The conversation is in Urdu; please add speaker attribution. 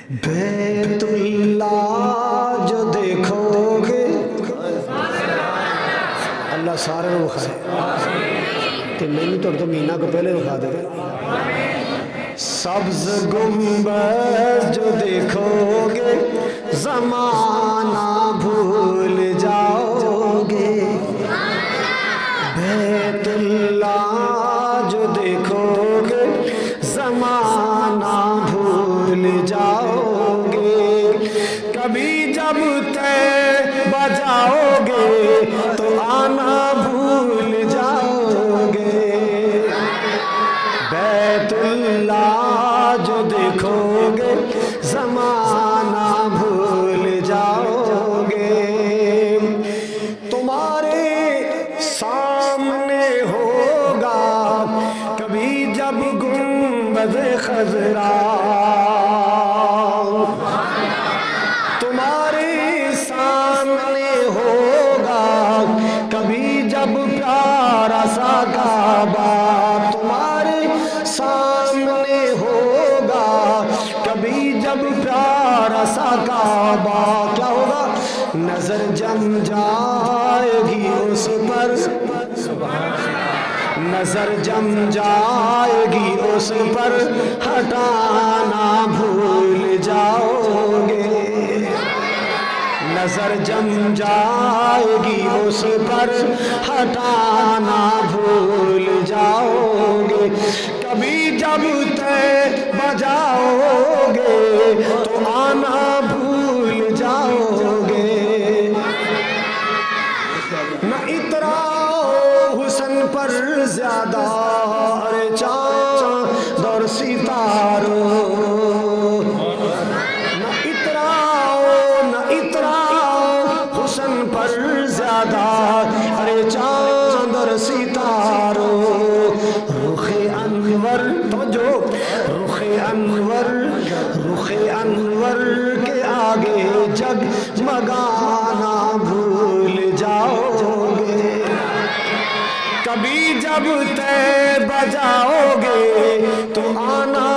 Speaker 1: بیت اللہ جو دیکھو گے اللہ سارے کو بخائے کہ میں نے تو مہینہ کو پہلے بخا دے گا سبز گنبد جو دیکھو گے زمانہ بھول جاؤ گے بیت اللہ جو دیکھو گے زمانہ بھول جاؤ گے کبھی جب طیبہ جاؤ گے تو آنا بھول جاؤ گے بیت اللہ جو دیکھو گے زمانہ بھول جاؤ گے تمہارے سامنے ہوگا کبھی جب گنبد خضرا تمہارے سامنے ہوگا کبھی جب پیارا سا کعبہ تمہارے سامنے ہوگا کبھی جب پیارا سا کعبہ کیا ہوگا نظر جم جائے گی اس پر نظر جم جائے گی اس پر ہٹانا بھول جاؤ گے نظر جم جائے گی اس پر ہٹانا بھول جاؤ گے کبھی جب طیبہ جاؤ گے تو آنا بھول جاؤ گے نہ اتراؤ حسن پر زیادہ ارے چاند اور ستاروں حسن پر زیادہ ارے چاند اور ستاروں رخ انور توجہ رخ انور کے آگے جگمگانا بھول جاؤ گے کبھی جب طیبہ جاؤ گے تو آنا